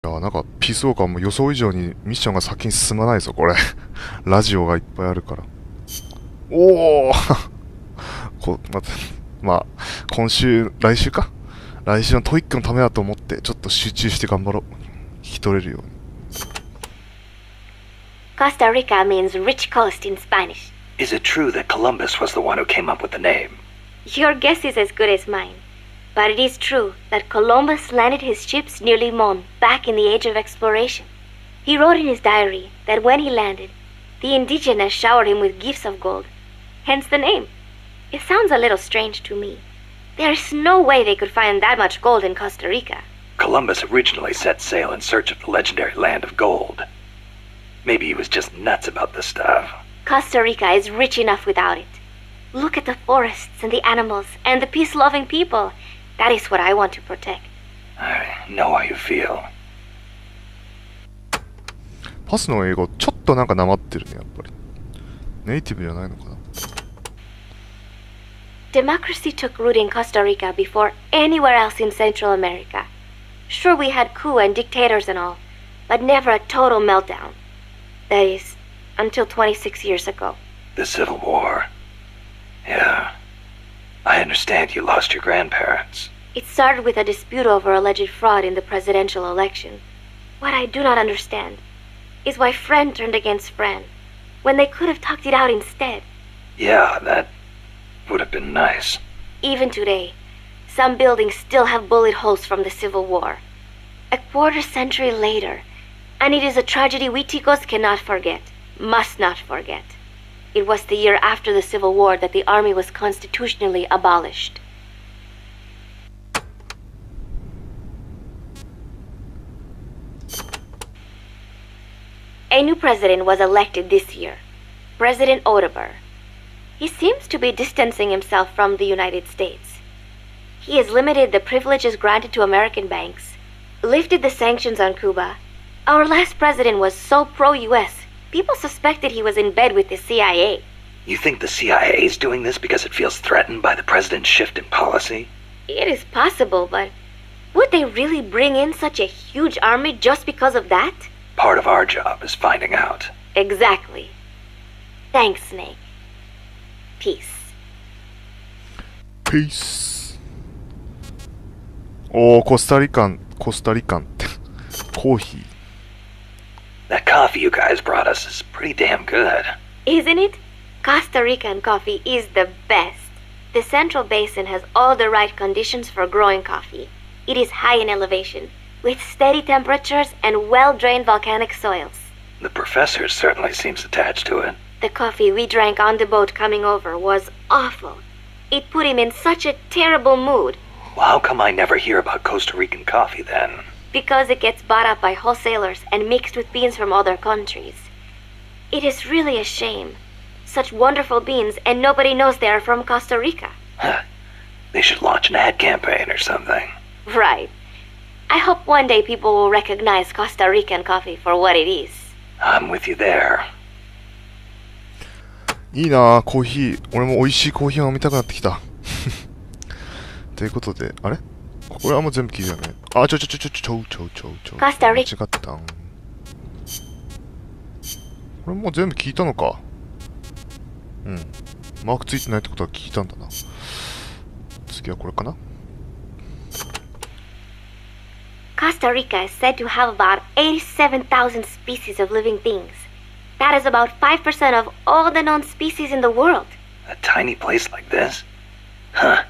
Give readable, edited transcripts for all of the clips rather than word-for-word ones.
いや、なんか、ピースウォーカーも予想以上にミッションが先に進まないぞ、これ。ラジオがいっぱいあるから。おおまあ、来週か来週のトイックのためだと思って、ちょっと集中して頑張ろう。聞き取れるように。Costa Rica means rich coast in Spanish. Is it true that Columbus was the one who came up with the name? Your guess is as good as mine. But it is true that Columbus landed his ships near Limon back in the age of exploration. He wrote in his diary that when he landed, the indigenous showered him with gifts of gold. Hence the name. It sounds a little strange to me. There is no way they could find that much gold in Costa Rica. Columbus originally set sail in search of the legendary land of gold. Maybe he was just nuts about the stuff. Costa Rica is rich enough without it. Look at the forests and the animals and the peace-loving people. That is what I want to protect. I know how you feel. パスの英語、ちょっとなんかなまってるね、やっぱり。ネイティブじゃないのかな。Democracy took root in Costa Rica before anywhere else in Central America. Sure, we had coup and dictators and all, but never a total meltdown. That is, until 26 years ago. The Civil War. Yeah. I understand you lost your grandparents. It started with a dispute over alleged fraud in the presidential election. What I do not understand is why friend turned against friend, when they could have talked it out instead. Yeah, that would have been nice. Even today, some buildings still have bullet holes from the Civil War. A quarter century later, and it is a tragedy we Ticos cannot forget, must not forget. It was the year after the Civil War that the army was constitutionally abolished. A new president was elected this year, President Otabar. He seems to be distancing himself from the United States. He has limited the privileges granted to American banks, lifted the sanctions on Cuba. Our last president was so pro-US, people suspected he was in bed with the CIA. You think the CIA is doing this because it feels threatened by the president's shift in policy? It is possible, but would they really bring in such a huge army just because of that? Part of our job is finding out. Exactly. Thanks, Snake. Peace. Peace. おー、コスタリカンって。コーヒー。That coffee you guys brought us is pretty damn good. Isn't it? Costa Rican coffee is the best. The Central Basin has all the right conditions for growing coffee. It is high in elevation, with steady temperatures and well-drained volcanic soils. The professor certainly seems attached to it. The coffee we drank on the boat coming over was awful. It put him in such a terrible mood. Well, how come I never hear about Costa Rican coffee then? Because it gets bought up by wholesalers and mixed with beans from other countries. It is really a shame. Such wonderful beans, and nobody knows they are from Costa Rica. Huh. They should launch an ad campaign or something. Right. I hope one day people will recognize Costa Rican coffee for what it is. I'm with you there. いいなぁ、コーヒー。俺も美味しいコーヒーを飲みたくなってきた。ということで、あれこれはもう全部聞いたよね。あ、ちょ。カスタリ間違ったん。これもう全部聞いたのか。うん。マークついてないってことは聞いたんだな。次はこれかな。Costa Rica is said to have about 87,000 species of living things. That is about 5% of all the known species in the world. A tiny place like this? Huh.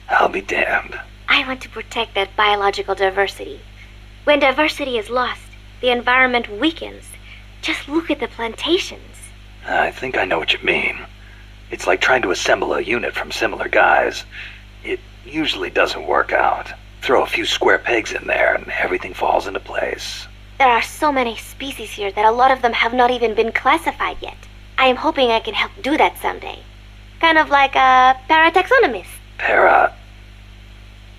I'll be damned. I want to protect that biological diversity. When diversity is lost, the environment weakens. Just look at the plantations. I think I know what you mean. It's like trying to assemble a unit from similar guys. It usually doesn't work out. Throw a few square pegs in there and everything falls into place. There are so many species here that a lot of them have not even been classified yet. I am hoping I can help do that someday. Kind of like a parataxonomist.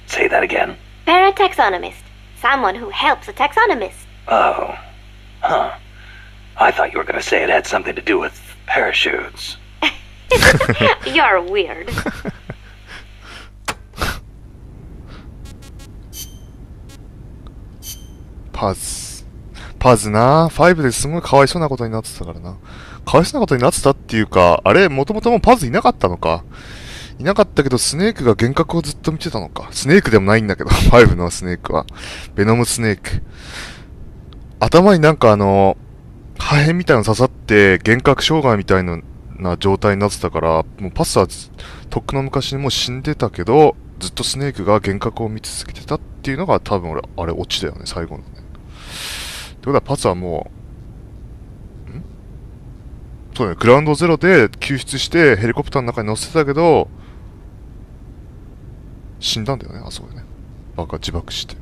Say that again? Parataxonomist. Someone who helps a taxonomist. Oh. Huh. I thought you were going to say it had something to do with parachutes. You're weird. パズ。パズな。5ですごいかわいそうなことになってたからな。かわいそうなことになってたっていうか、あれ、もともともうパズいなかったのか。いなかったけど、スネークが幻覚をずっと見てたのか。スネークでもないんだけど、5のスネークは。ベノムスネーク。頭になんか破片みたいなの刺さって、幻覚障害みたいな状態になってたから、もうパスはとっくの昔にもう死んでたけど、ずっとスネークが幻覚を見続けてたっていうのが多分俺、あれ、オチだよね、最後のね。ってことはパスはもう、そうだね、グラウンドゼロで救出してヘリコプターの中に乗せてたけど、死んだんだよね、あそこでね。自爆して。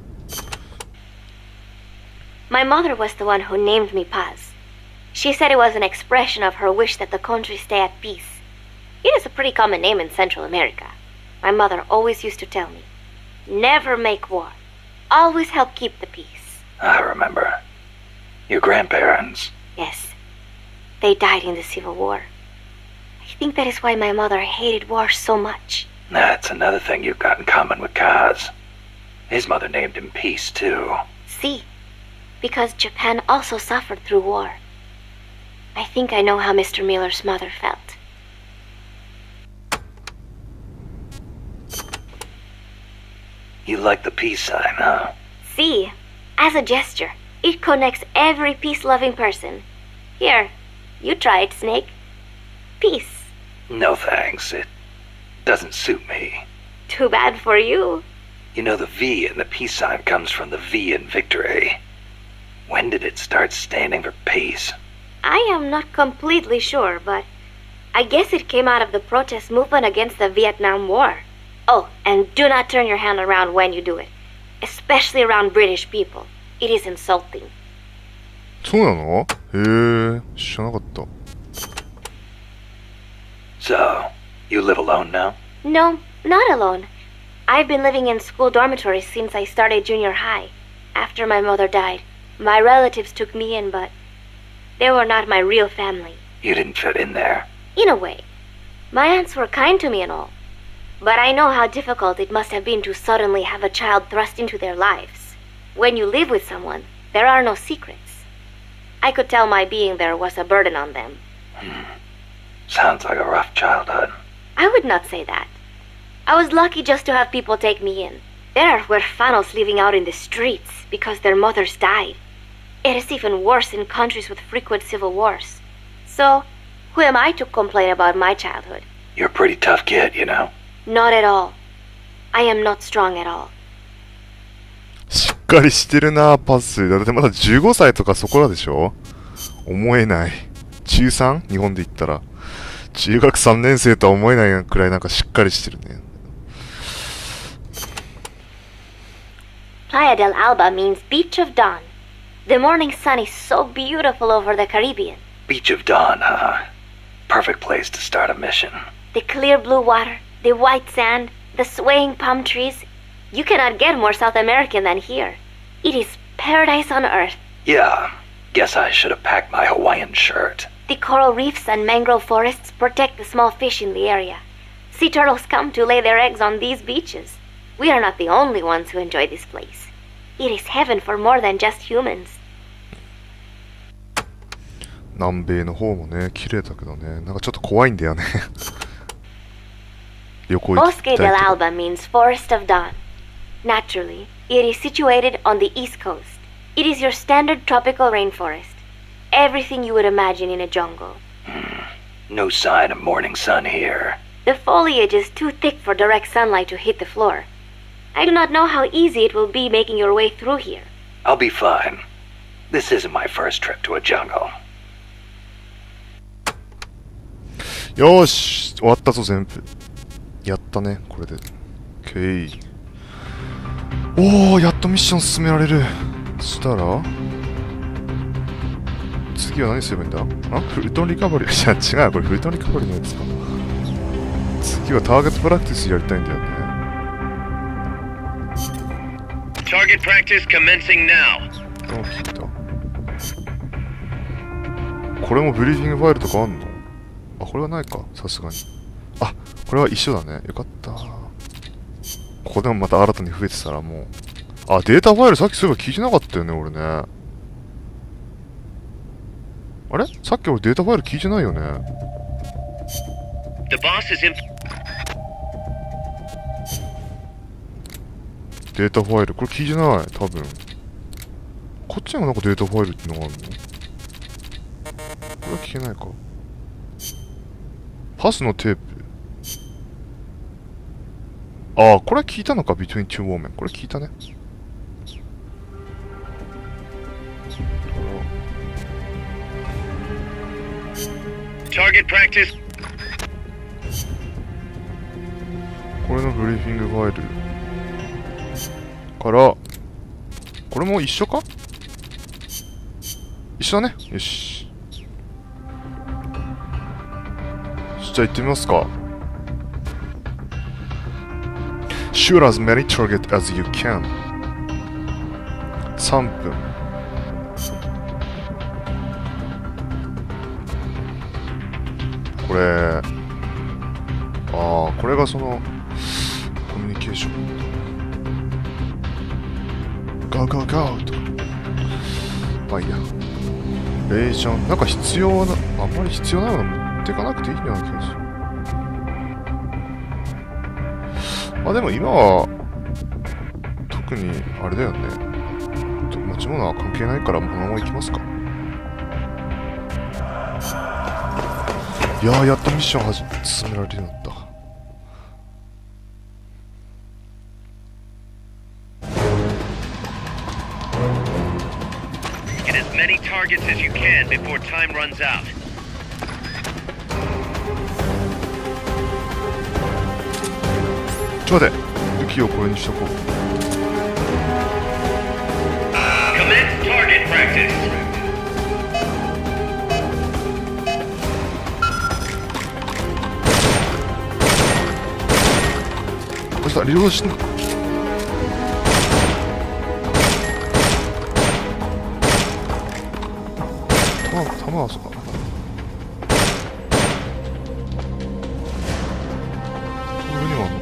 My mother was the one who named me Paz. She said it was an expression of her wish that the country stay at peace. It is a pretty common name in Central America. My mother always used to tell me, never make war. Always help keep the peace. I remember. Your grandparents. Yes. They died in the Civil War. I think that is why my mother hated war so much. That's another thing you've got in common with Kaz. His mother named him Peace, too. See, because Japan also suffered through war. I think I know how Mr. Miller's mother felt. You like the peace sign, huh? See, as a gesture, it connects every peace-loving person. Here, you try it, Snake. Peace. No thanks. It doesn't suit me. Too bad for you. You know, the V in the peace sign comes from the V in victory. When did it start standing for peace? I am not completely sure, but I guess it came out of the protest movement against the Vietnam War. Oh, and do not turn your hand around when you do it, especially around British people. It is insulting. そうなの？へえ、知らなかった。So, you live alone now? No, not alone. I've been living in school dormitories since I started junior high. After my mother died, my relatives took me in, but they were not my real family. You didn't fit in there. In a way. My aunts were kind to me and all. But I know how difficult it must have been to suddenly have a child thrust into their lives. When you live with someone, there are no secrets. I could tell my being there was a burden on them. Sounds like a rough childhood. I would not say that. I was lucky just to have people take me in. There are huérfanos living out in the streets because their mothers died. It is even worse in countries with frequent civil wars. So, who am I to complain about my childhood? You're a pretty tough kid, you know? Not at all. I am not strong at all. しっかりしてるな、パス。だってまだ15歳とかそこらでしょ？思えない。中 3？ 日本で言ったら。中学3年生とは思えないくらいなんかしっかりしてるね。Playa del Alba means Beach of Dawn. The morning sun is so beautiful over the Caribbean. Beach of Dawn, huh? Perfect place to start a mission. The clear blue water, the white sand, the swaying palm trees. You cannot get more South American than here. It is paradise on earth. Yeah, guess I should have packed my Hawaiian shirt. The coral reefs and mangrove forests protect the small fish in the area. Sea turtles come to lay their eggs on these beaches. We are not the only ones who enjoy this place. It is heaven for more than just humans. 南米の方もね、綺麗だけどね、なんかちょっと怖いんだよね。旅行行きた Bosque いけ del ど。 Alba means Forest of Dawn. Naturally, it is situated on the east coast. It is your standard tropical rainforest. Everything you would imagine in a jungle. No sign of morning sun here. The foliage is too thick for direct sunlight to hit the floor. I do not know how easy it will be making your way through here. I'll be fine. This isn't my first trip to a jungle. よーし、終わったぞ全部。やったね、これで。OK。おー、やっとミッション進められる。そしたら次は何すればいいんだ？あ、フルトンリカバリー。いや、違う、これフルトンリカバリーのやつか。次はターゲットプラクティスやりたいんだよね。Target practice commencing now. あ、聞いた。これもブリーフィングファイルとかあんの？あ、これはないか、さすがに。あ、これは一緒だね。よかった。ここでもまた新たに増えてたらもうあ、データファイルさっきそういえば聞いてなかったよね、俺ね。あれさっき俺データファイル聞いてないよね。The boss is in. データファイル。これ聞いてない。多分。こっちにもなんかデータファイルってのがあるの？これは聞けないか。パスのテープ。ああ、これは聞いたのか、Between Two Women。これ聞いたね。Target practice. これのブリーフィングファイルから、これも一緒か？一緒だね。よし。じゃあ行ってみますか。Shoot as many targets as you can。3分。これ、これがその、コミュニケーション。ガーガーガーとか。まあいいや。レージョン。なんか必要な、あんまり必要ないもの持っていかなくていいような気がする。まあでも今は、特にあれだよね。持ち物は関係ないから、このまま行きますか。いやー、やっとミッション進められるようになった。Get as many targets as you can before time runs out. ちょっと待って。武器をこれにしとこう。Commence target practice. これさ、リロードしてんのか。弾はそうか。上にもあんの。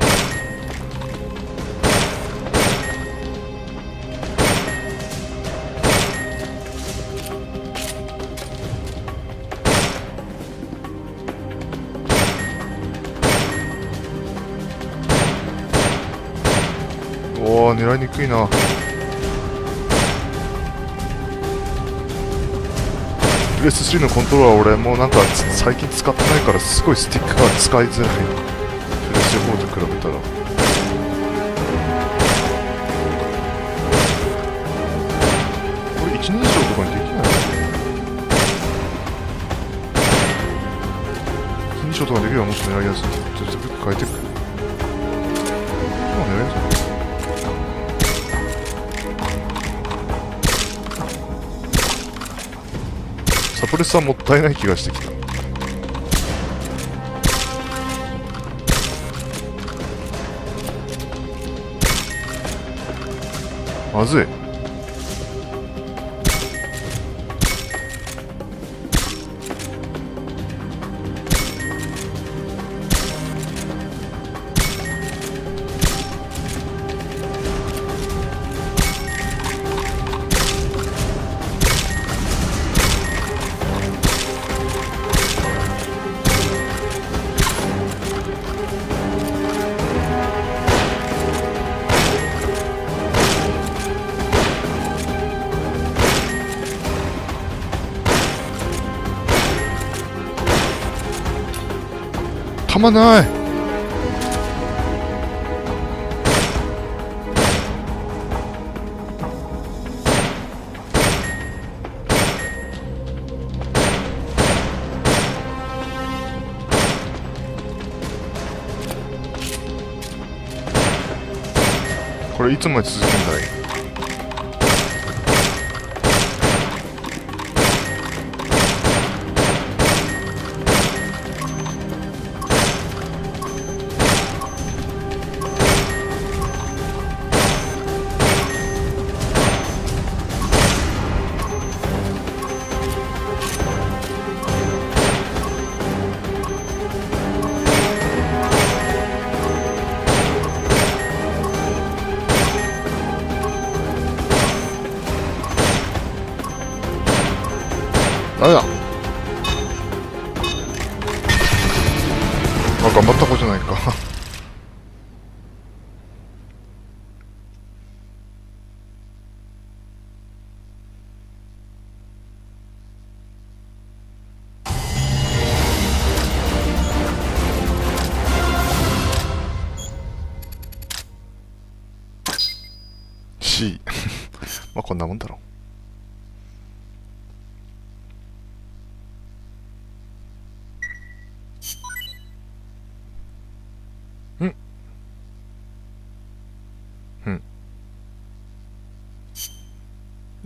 おー、狙いにくいな。プレス3のコントローラー俺もうなんか最近使ってないからすごいスティックが使いづらい。プレス4と比べたら。これ1人称とかにできないの？1人称とかできればもっと狙いやすい。ちょっと武器変えてくる。今狙いやすい。サプレッサーもったいない気がしてきた。まずい。弾ない。これいつまで続くんだい？ダメだ。あ、頑張った方じゃないか。C まあこんなもんだろう。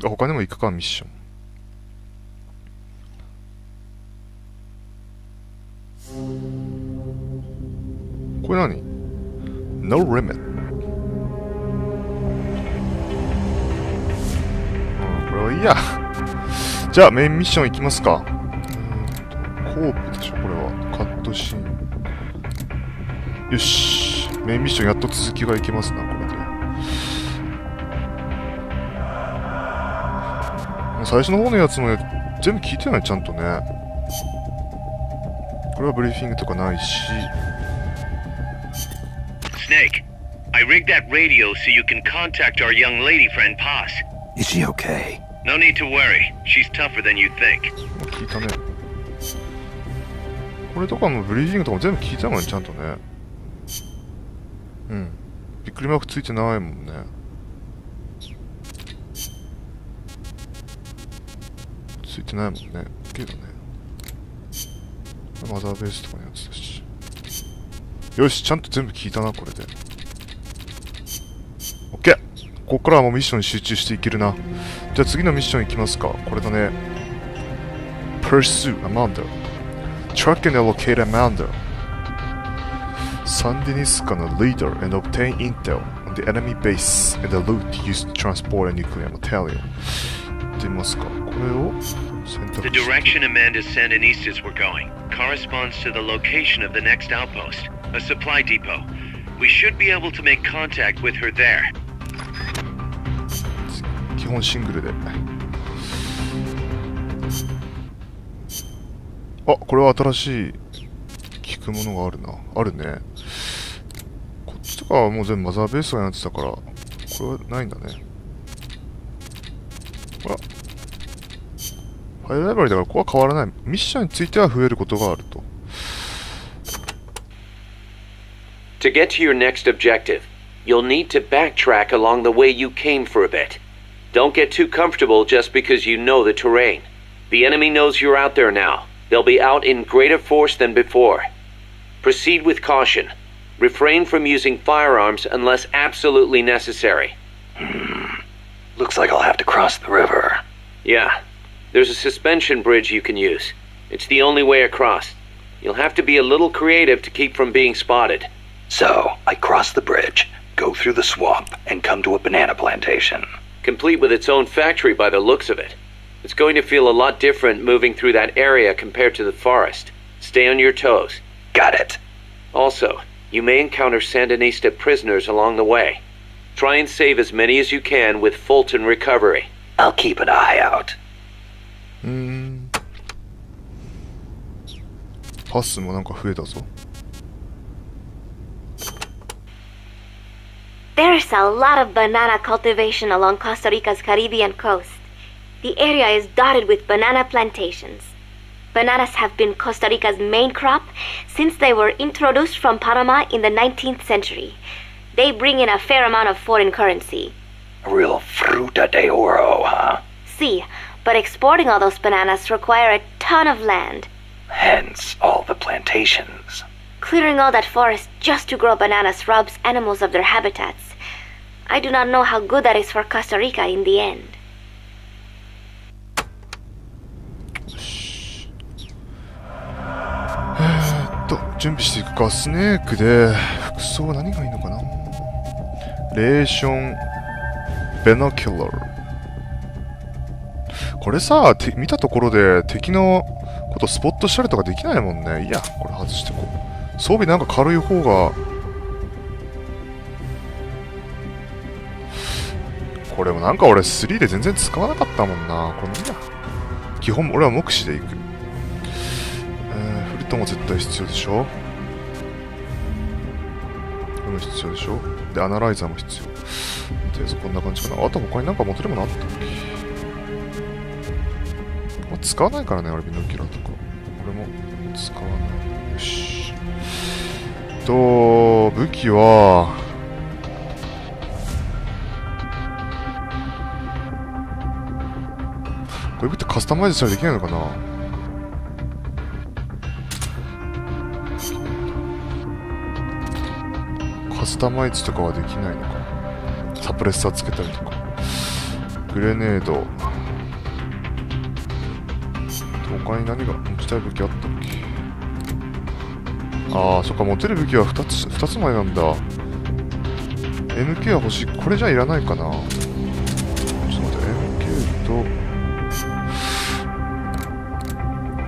あ、他にも行くか、ミッション。これ何？ No limit。これはいいや。じゃあメインミッション行きますか。コープでしょ、これは。カットシーン。よし。メインミッションやっと続きがいけますな、これで。最初の方のやつも全部聞いてない、ちゃんとね。これはブリーフィングとかないし。Snake, I rigged that radio so you can contact our young lady friend Paz. Is she okay? No need to worry. She's tougher than you think. 聞いたね。これとかもブリーフィングとかも全部聞いたもんね、ちゃんとね。うん。びっくりマークついてないもんね。ついてないもんね。けどね。マザーベースとかのやつだし。よし、ちゃんと全部聞いたな、これで。OK！ ここからはもうミッションに集中していけるな。じゃあ次のミッションいきますか。これだね。Pursue Amanda。Track and locate Amanda. Sandinistaの leader and obtain intel on the enemy base and the loot used to transport a nuclear material. 言ってみますか。これを選択 The して。 direction Amanda's Sandinistas were going corresponds to the location of the next outpost, a supply depot. We should be able to make contact with her there. 基本シングルで。あ、これは新しい聞くものがあるな。あるね。こっちとかはもう全部マザーベースがやってたから、これはないんだね。ほら。ファイルライブラリだからここは変わらない。ミッションについては増えることがあると。To get to your next objective, you'll need to backtrack along the way you came for a bit. Don't get too comfortable just because you know the terrain. The enemy knows you're out there now. They'll be out in greater force than before. Proceed with caution. Refrain from using firearms unless absolutely necessary. Looks like I'll have to cross the river. Yeah, there's a suspension bridge you can use. It's the only way across. You'll have to be a little creative to keep from being spotted. So, I cross the bridge, go through the swamp, and come to a banana plantation. Complete with its own factory by the looks of it. It's going to feel a lot different moving through that area compared to the forest. Stay on your toes. Got it. Also, you may encounter Sandinista prisoners along the way. Try and save as many as you can with Fulton recovery. I'll keep an eye out. パスもなんか増えたぞ。There's a lot of banana cultivation along Costa Rica's Caribbean coast. The area is dotted with banana plantations. Bananas have been Costa Rica's main crop since they were introduced from Panama in the 19th century. They bring in a fair amount of foreign currency. A real fruta de oro, huh? See, but exporting all those bananas require a ton of land. Hence all the plantations. Clearing all that forest just to grow bananas robs animals of their habitats. I do not know how good that is for Costa Rica in the end. 準備していくか。スネークで服装は何がいいのかな。レーションベノキュラー。これさ、見たところで敵のことスポットしたりとかできないもんね。いや、これ外してこう。装備なんか軽い方が。これもなんか俺3で全然使わなかったもんな。これもいいや。基本俺は目視で行く。フルトンも絶対必要でしょ。これも必要でしょ。で、アナライザーも必要。とりあえずこんな感じかな。あと他になんか持てるものあったっけ。まあ、使わないからね、俺ビノキュラーとか。俺も使わない。よし。武器は、これってカスタマイズしたらできないのかな。カスタマイズとかはできないのか。サプレッサーつけたりとか。グレネード。他に何が持ちたい武器あったっけ。ああ、そっか、持てる武器は2つ前なんだ。MK は欲しい。これじゃいらないかな。ちょっと待って、MK と、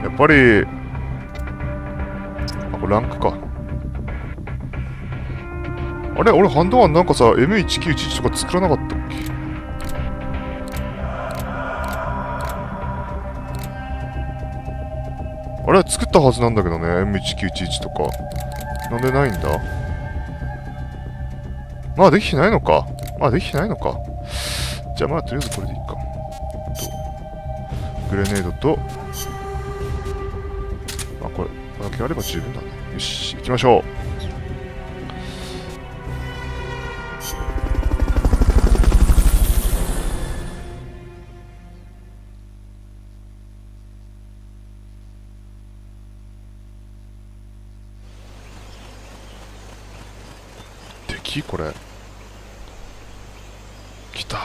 やっぱり、あ、これランクか。あれ俺ハンドガンなんかさ、M1911 とか作らなかったっけ。あれ作ったはずなんだけどね、M1911 とか。なんでないんだ。まあできてないのか。まあできてないのか。じゃあまあとりあえずこれでいいか。グレネードと、まあこれだけあれば十分だね。よし、行きましょう。敵これ。来た。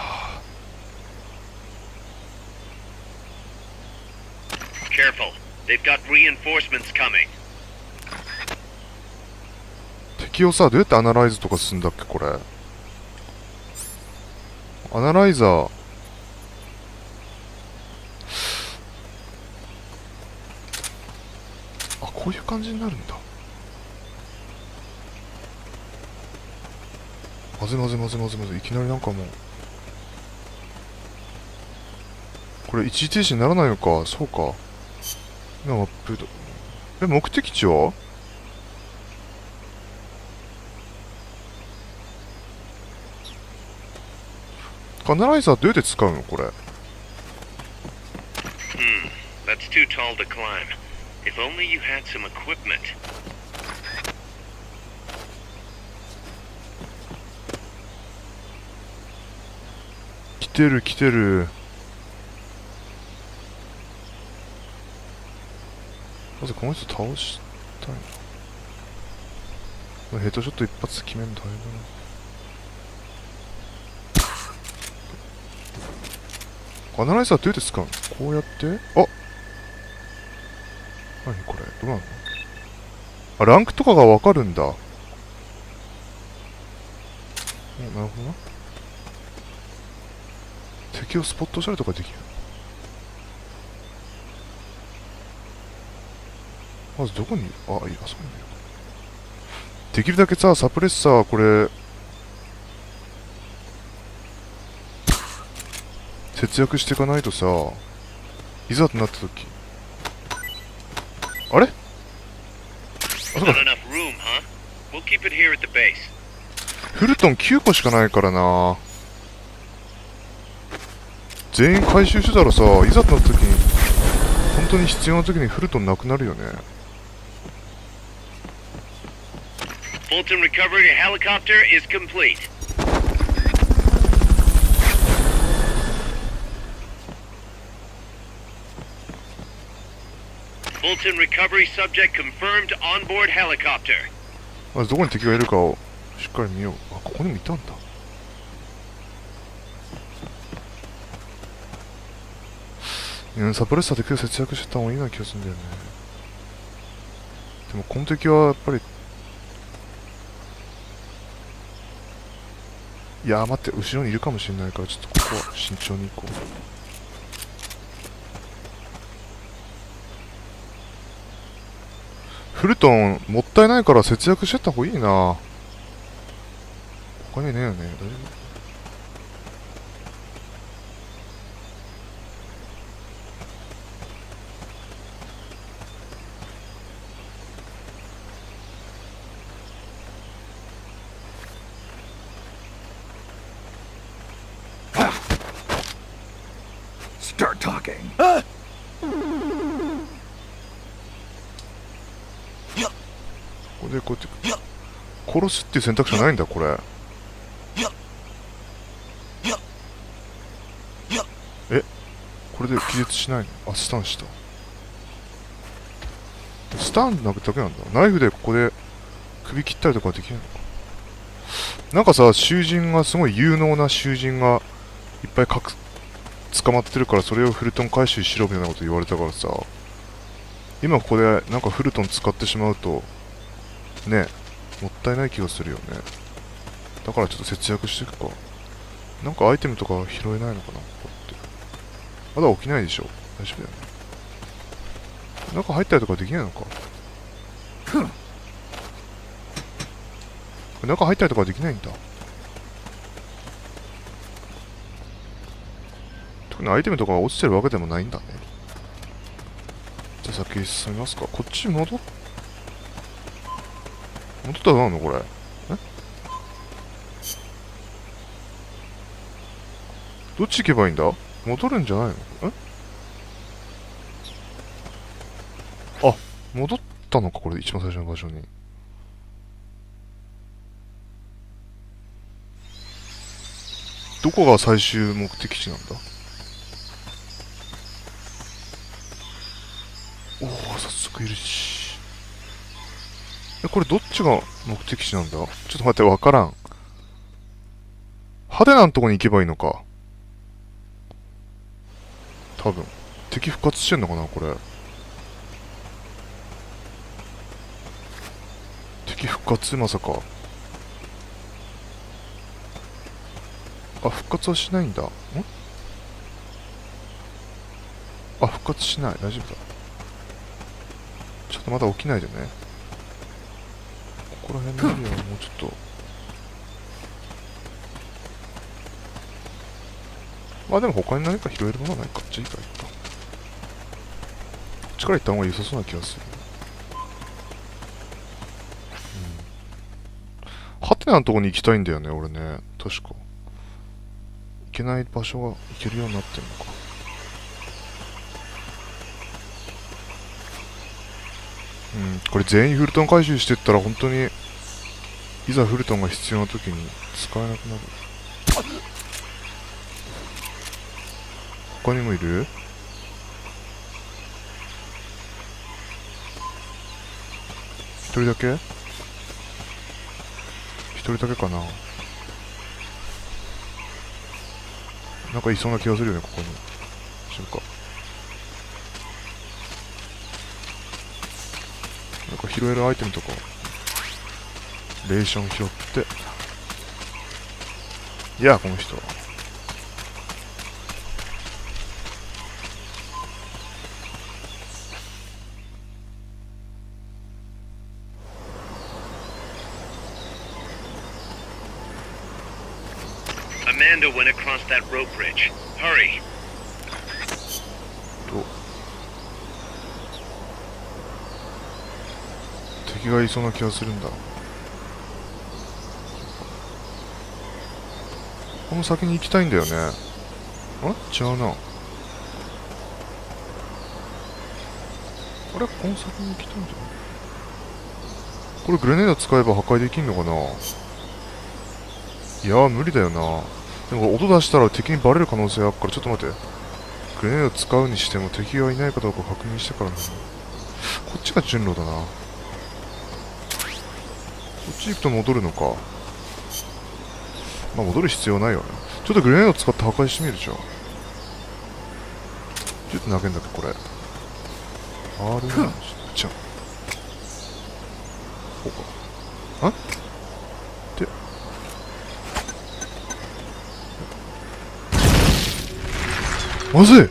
Careful. They've got reinforcements coming. 敵をさ、どうやってアナライズとかするんだっけこれ。アナライザー。あ、こういう感じになるんだ。まずいまずいまずいまずいまずい。いきなりなんかもう。これ一時停止にならないのか。そうか。今アップド。目的地はアナライザーどうやって使うのこれ。That's too tall to climb. If only you had some equipment. 来てる来てる。まずこの人倒したいな。ヘッドショット一発決めるの大変だな。アナライザーどうやって使うの。こうやって。あ、何これどうなの。あ、ランクとかがわかるんだ。なるほどな。敵をスポットしたりとかできる。まずどこに、あ、いい、あそこにいる。できるだけさ、サプレッサーこれ節約していかないとさ、いざとなった時。あれ、あ、そう Not か。 enough room, huh? We'll keep it here at the base. フルトン9個しかないからな。全員回収してたらさ、いざとなった時に本当に必要な時にフルトンなくなるよね。Fulton recovery helicopter is complete. Fulton recovery subject confirmed onboard helicopter. まずどこに敵がいるかをしっかり見よう。あ、ここにもいたんだ。サプレッサーで結構節約してた方がいいな気がするんだよね。でもこの敵はやっぱり、いやー待って、後ろにいるかもしれないからちょっとここは慎重に行こう。フルトンもったいないから節約してった方がいいな。他にねえよね。大丈夫。 よ Start talking. これでこうやって殺すっていう選択肢はないんだこれ。え、これで気絶しないの？あ、スタンした。スタンなくだけなんだ。ナイフでここで首切ったりとかできないのか。なんかさ、囚人がすごい有能な囚人がいっぱい捕まってるから、それをフルトン回収しろみたいなこと言われたからさ、今ここでなんかフルトン使ってしまうとね、もったいない気がするよね。だからちょっと節約していくか。なんかアイテムとか拾えないのかな、こうやって。まだ起きないでしょ。大丈夫だよね。中入ったりとかできないのか。中入ったりとかできないんだ。特にアイテムとかが落ちてるわけでもないんだね。じゃあ先進みますか。こっち戻ったら何なのこれ。どっち行けばいいんだ？戻るんじゃないの？あ、戻ったのかこれ、一番最初の場所に。どこが最終目的地なんだ？おお、早速いるし。これどっちが目的地なんだ？ちょっと待って、わからん。派手なとこに行けばいいのか。多分。敵復活してんのかな、これ。敵復活まさか。あ、復活はしないんだ。あ、復活しない。大丈夫だ。ちょっとまだ起きないでね。ここら辺のエリアはもうちょっと。まあでも他に何か拾えるものはないか。じゃあいいか、いいか。こっちから行った方が良さそうな気がする。ハテナのとこに行きたいんだよね、俺ね。確か。行けない場所が行けるようになってんのか。これ全員フルトン回収してったら本当にいざフルトンが必要な時に使えなくなる。他にもいる？一人だけ？一人だけかな。なんかいそうな気がするよね、ここに。大丈夫か。なんか拾えるアイテムとか。レーション拾って。いや、この人。Amanda went across that rope bridge. Hurry. 敵がいそうな気がするんだ。この先に行きたいんだよね。あ？違うな。あれ？この先に行きたいんじゃない？これグレネード使えば破壊できんのかな？いやー無理だよな。でも音出したら敵にバレる可能性あるから、ちょっと待って。グレネード使うにしても敵がいないかどうか確認してからね。こっちが順路だな。こっち行くと戻るのか。まあ戻る必要ないよね。ちょっとグレネード使って破壊してみるじゃん。ちょっと投げんだっけこれ。R なんじゃん。こうか。で。まずい。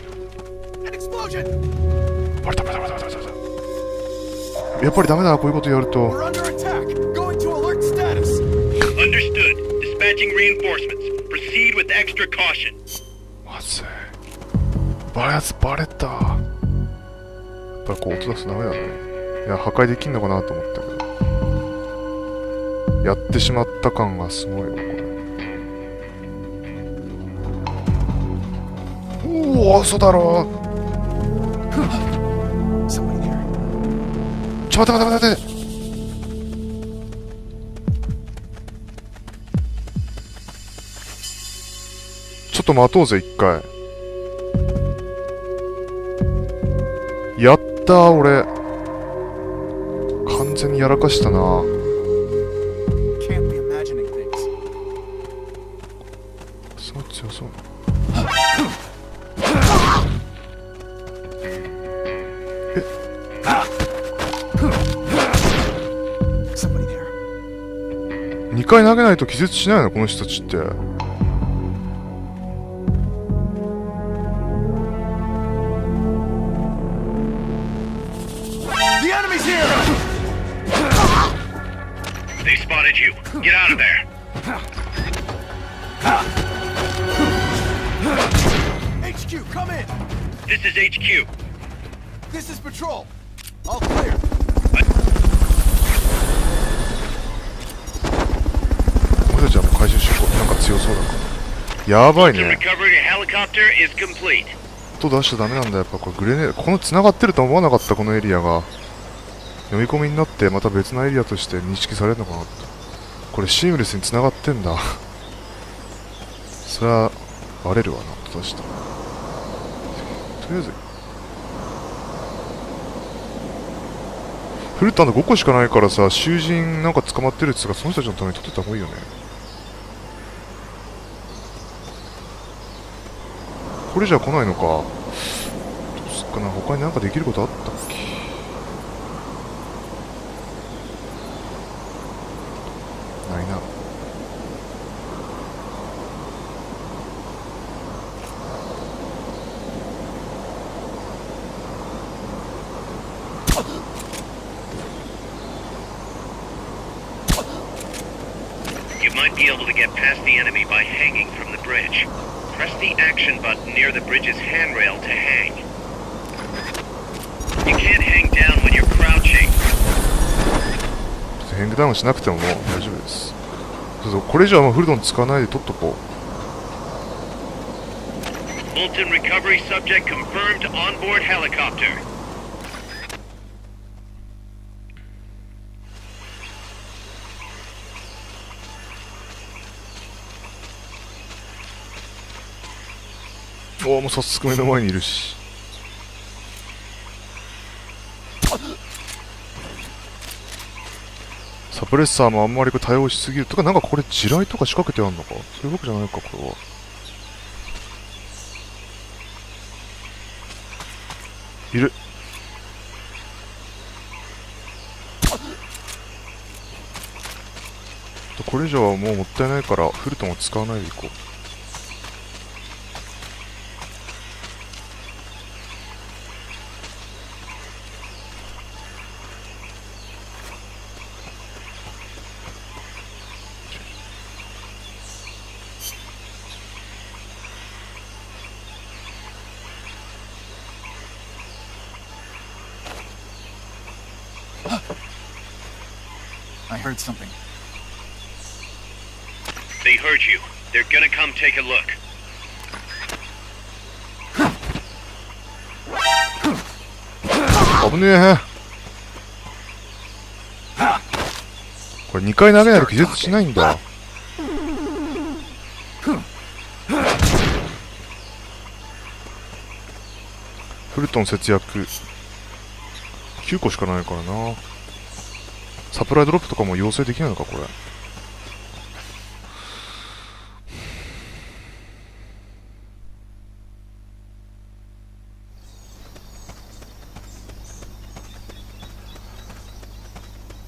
バレたバレたバレたバレた。やっぱりダメだ、こういうことやると。Understood. Dispatching reinforcements. Proceed with extra caution. まずい。バレた。やっぱりこう音出すとダメだね。いや、破壊できんのかなと思ったけど。やってしまった感がすごいわ、これ。おおお、嘘だろ。ちょ、待て待て待て待て。ちょっと待とうぜ、一回。やったー、俺。完全にやらかしたな。すごい強そう。2回投げないと気絶しないのこの人たちって。They spotted you. Get out of there. HQ, come in. This is HQ. This is patrol. All clear. 俺たちはもう回収しよう。なんか強そうだから。やばい The ね。 recovery helicopter is complete. 音出しちゃダメなんだ。やっぱこれグレネード、この繋がってるとは思わなかった、このエリアが。読み込みになってまた別のエリアとして認識されるのかなと。これシームレスに繋がってんだ。それはバレるわな、音出した。とりあえずフルタンド5個しかないからさ、囚人なんか捕まってるって言ったらその人たちのために取ってた方がいいよね。これじゃ来ないのか。どうすっかな。他になんかできることあったっけ。ないな。You might be able to get past the enemy by hanging from the bridge. Press the action button near the bridge's handrail to hang. You can't hang down when you're crouching. ヘングダウンしなくてももう大丈夫です。そうそう、これ以上はもうフルドン使わないで取っとこう。 Fulton recovery subject confirmed onboard helicopter. おお、もう早速目の前にいるし。サプレッサーもあんまりこう対応しすぎるとか、なんかこれ地雷とか仕掛けてあんのか。そういうわけじゃないか、これは。いる。これ以上はもうもったいないからフルトンを使わないでいこう。I heard something. They heard you. They're gonna come take a look. 危ねえ。これ2回投げないと気絶しないんだ。フルトン節約9個しかないからな。サプライドロップとかも要請できないのか、これ。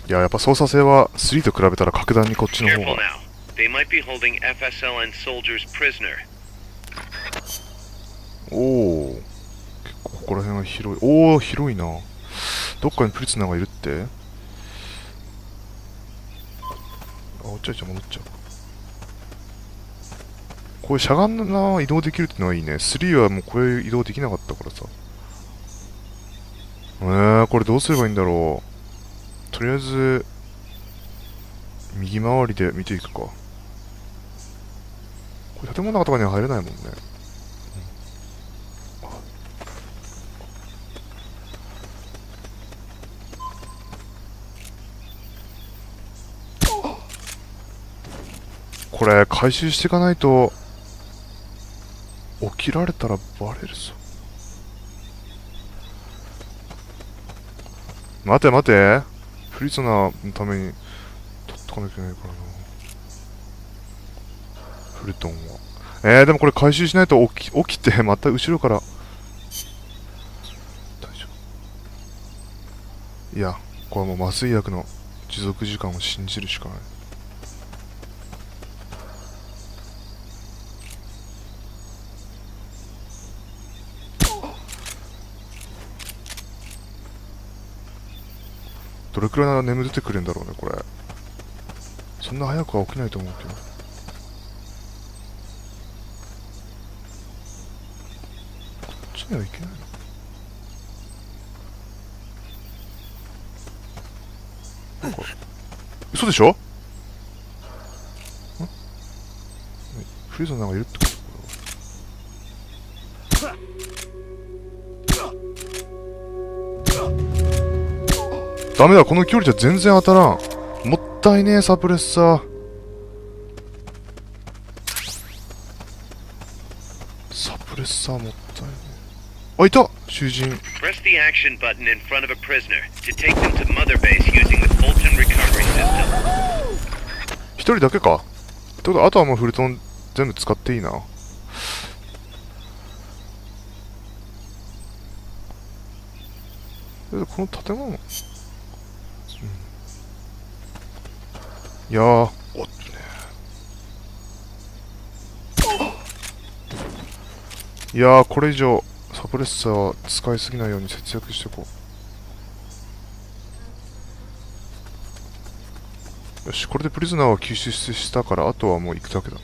いや、やっぱ操作性は3と比べたら格段にこっちの方 Careful が。 now. They might be holding FSLN soldiers prisoner. おお、結構ここら辺は広い。おお、広いな。どっかにプリツナーがいるって。あ、おっちゃいちゃ戻っちゃう。こういうしゃがんな移動できるってのはいいね。3はもうこれ移動できなかったからさ。これどうすればいいんだろう。とりあえず右回りで見ていくか。これ建物の中とかには入れないもんね。これ回収していかないと起きられたらバレるぞ。待て待て、プリズナーのために取っとかなきゃいけないからな、フルトンは。でもこれ回収しないと起きてまた後ろから。大丈夫。いや、これはもう麻酔薬の持続時間を信じるしかない。どれくらいなら眠ってくれんだろうね、これ。そんな早くは起きないと思うけど。こっちにはいけないの？なんか、嘘でしょ？フリーザーなんかいるってこと？ダメだ、この距離じゃ全然当たらん。もったいねえ、サプレッサー。サプレッサーもったいねえ。あ、いた！囚人。Press the action button in front of a prisoner to take them to Mother Base using the Fulton recovery system. 一人だけか。ってことは、あとはもうフルトン全部使っていいな。この建物、いやー、おっとね。いやー、これ以上サプレッサーは使いすぎないように節約していこう。よし、これでプリズナーは救出したから、あとはもう行くだけだな。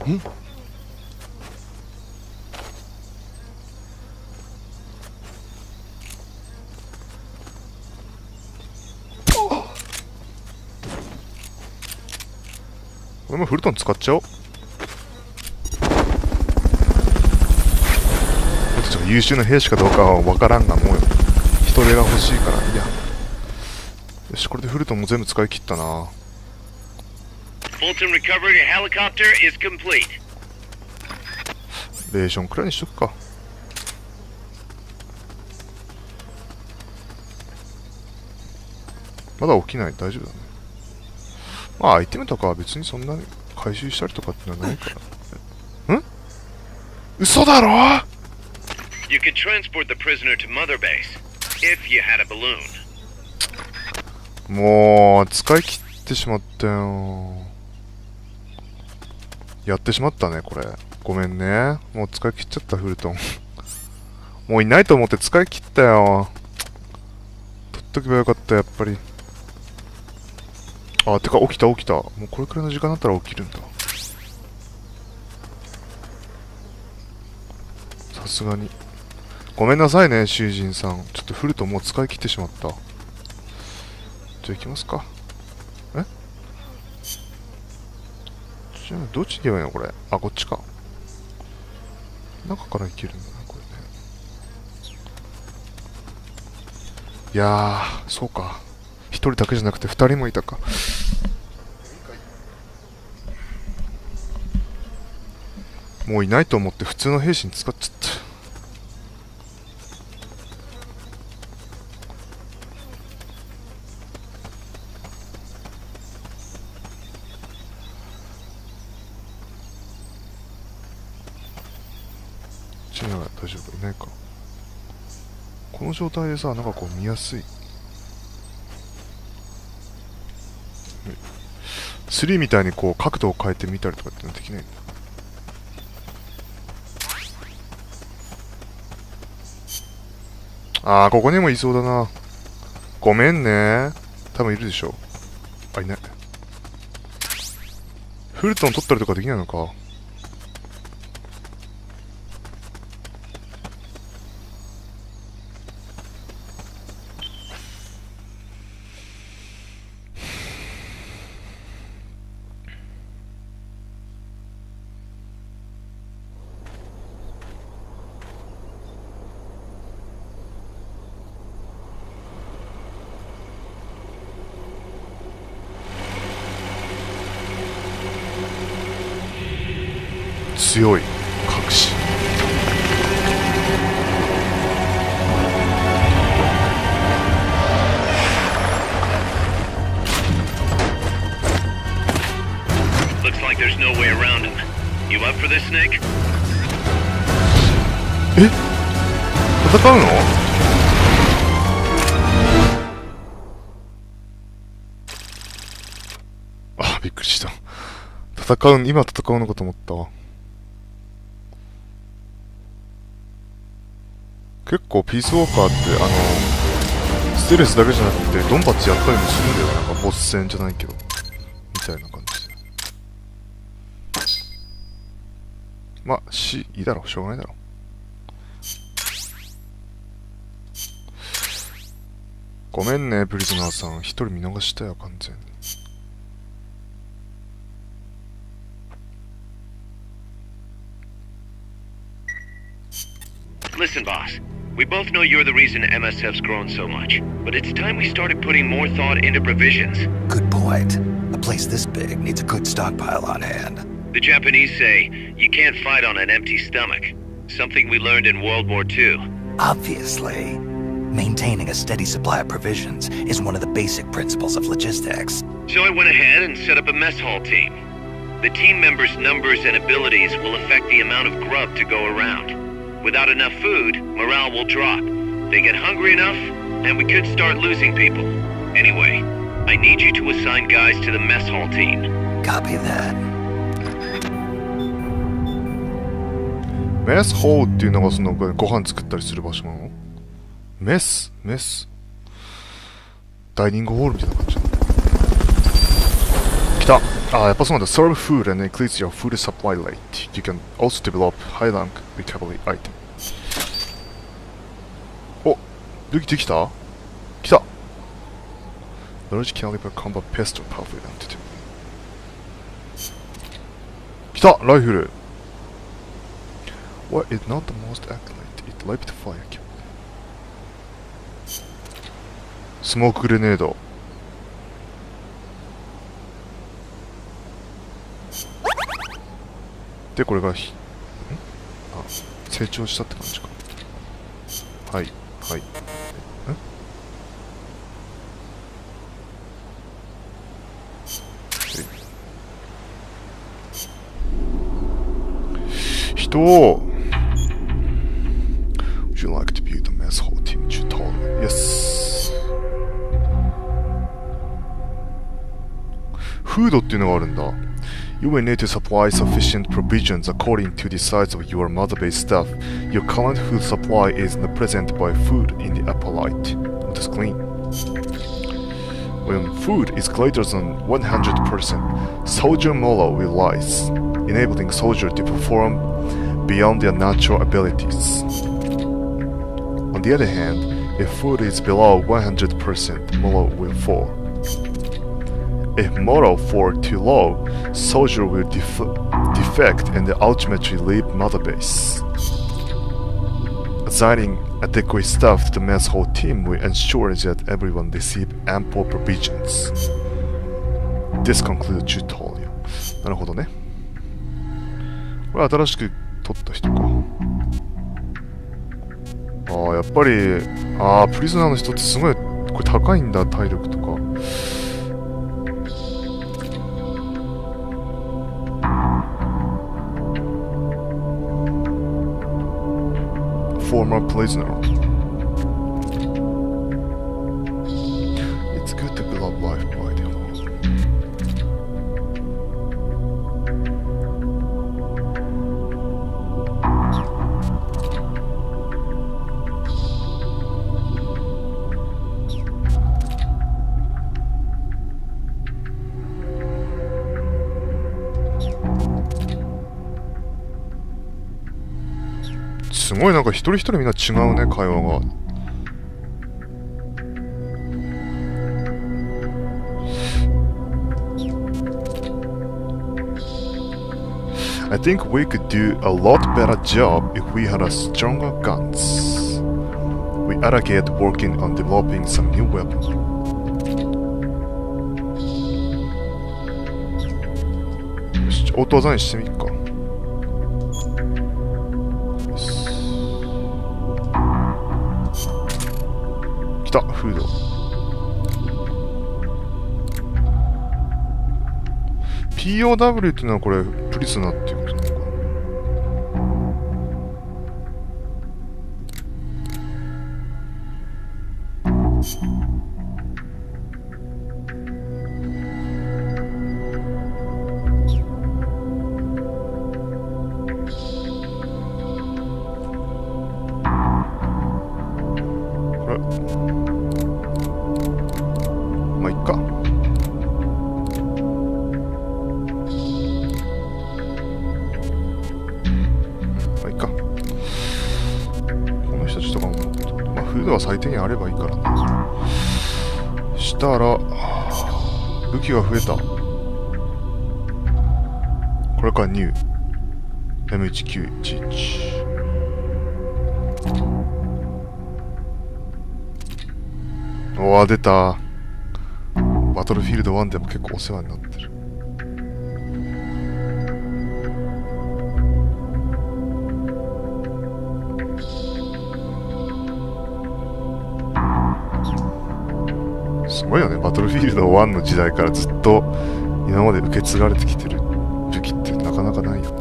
ん？俺もフルトン使っちゃおう。俺たちが優秀な兵士かどうかは分からんが、もう人手が欲しいからいいや。よし、これでフルトンも全部使い切ったな。Fulton recovery helicopter is complete. レーションくらいにしとくか。まだ起きない。大丈夫だね。まあアイテムとかは別にそんなに回収したりとかってのはないから。ん？嘘だろ？ You could transport the prisoner to Mother Base if you had a balloon. もう使い切ってしまったよ。やってしまったね、これ。ごめんね。もう使い切っちゃった、フルトン。もういないと思って使い切ったよ。取っとけばよかった、やっぱり。あ、てか、起きた。もうこれくらいの時間だったら起きるんだ。さすがに。ごめんなさいね、囚人さん。ちょっとフルトンもう使い切ってしまった。じゃあ行きますか。どっちに行けばいいのこれ。あ、こっちか。中から行けるんだな、これね。いやー、そうか。一人だけじゃなくて二人もいたか。もういないと思って普通の兵士に使っちゃった。大丈夫いないか。この状態でさ、なんかこう見やすい。3みたいにこう角度を変えてみたりとかってのできないんだ。あー、ここにもいそうだな。ごめんね。多分いるでしょ。あ、いない。フルトン取ったりとかできないのか。強い隠し。Looks like there's no way around him. You up for this, Snake? え、戦うの？あ、びっくりした。今戦うのかと思ったわ。結構ピースウォーカーってステルスだけじゃなくてドンパチやったりもするんだよ。なんかボス戦じゃないけどみたいな感じで。まあいいだろう、しょうがないだろう。ごめんねプリズナーさん、一人見逃したよ完全に。Listen, boss. We both know you're the reason MSF's grown so much, but it's time we started putting more thought into provisions. Good point. A place this big needs a good stockpile on hand. The Japanese say you can't fight on an empty stomach. Something we learned in World War II. Obviously. Maintaining a steady supply of provisions is one of the basic principles of logistics. So I went ahead and set up a mess hall team. The team members' numbers and abilities will affect the amount of grub to go around. Without enough food, morale will drop. They get hungry enough, and we could start losing people. Anyway, I need you to assign guys to the mess hall team. Copy that. メスホーっていうのがそのご飯作ったりする場所なの？メスダイニングホールみたいな感じ。来た。あ、やっぱそうなんだ。Serve food and increase your food supply rate. You can also develop high rank recovery item. お、武器できた？来た。Large caliber combat pistol powerful and 来たライフル。What is not the most accurate? It rapid fire kill. スモークグレネード。で、これが成長したって感じか。はい、はい。人を Would you like to view the mess hall team tutorial? Yes. フードっていうのがあるんだ。You will need to supply sufficient provisions according to the size of your mother base staff. Your current food supply is represented by food in the upper right of the screen. When food is greater than 100%, soldier morale will rise, enabling soldiers to perform beyond their natural abilities. On the other hand, if food is below 100%, morale will fall. If morale falls too low, soldier will defect and ultimately leave mother base. Assigning adequate staff to the mess hall team will ensure that everyone receives ample provisions. This concludes the tutorial. なるほどね。これ新しく取った人か。ああ、やっぱり、プリズナーの人ってすごい、これ高いんだ、体力とか。Former prisoner. It's good to be loved life by the laws. すごいなんか一人一人みんな違うね、会話が。I think we could do a lot better job if we had a stronger guns. We oughta get working on developing some new weapons. よし、オート技にしてみっか。来た、フード。POW っていうのはこれ、プリズナーっていうことなのか。これ。まあ、いっか。まあ、いっか。この人たちとかも、まあ、フードは最低限あればいいからな。したら、武器が増えた。これからニュー。M1911。おー、出た。バトルフィールド1でも結構お世話になってる。すごいよね、バトルフィールド1の時代からずっと今まで受け継がれてきてる武器ってなかなかないよな。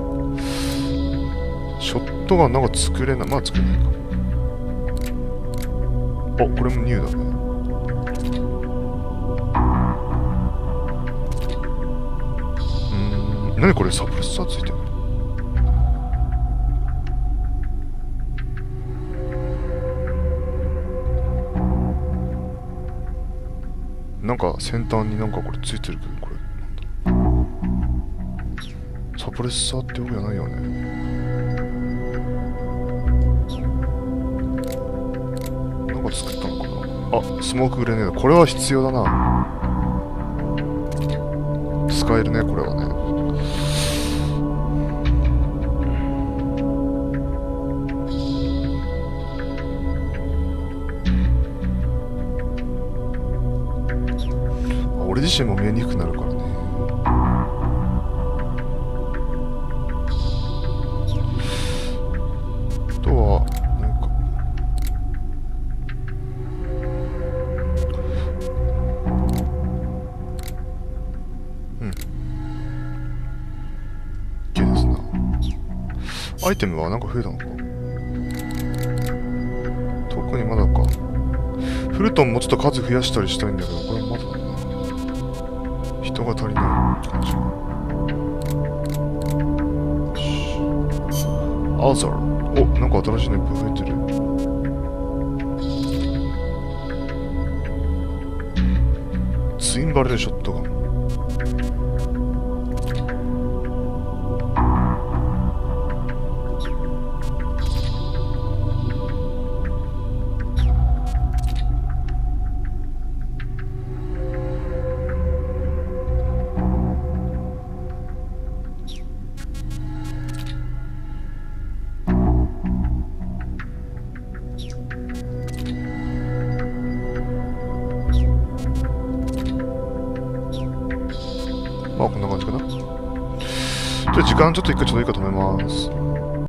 ショットガンなんか作れない。まあ作れないか。あ、これもニューだね。何これ、サプレッサーついてる。なんか先端になんかこれついてるけど、これなんだ。サプレッサーってわけじゃないよね。なんか作ったのかな。あ、スモークグレネード。これは必要だな。使えるね、これはね。俺自身も見えにくくなるからね。あとはなんかOKですな。アイテムはなんか増えたのか。特にまだか。フルトンもちょっと数増やしたりしたいんだけど、これまだだな。人が足りない感じ。アザー。お、なんか新しいのいっぱい増えてる。ツインバレルショットガン。まあこんな感じかな。じゃあ時間ちょっと一回ちょうどいいかと思います。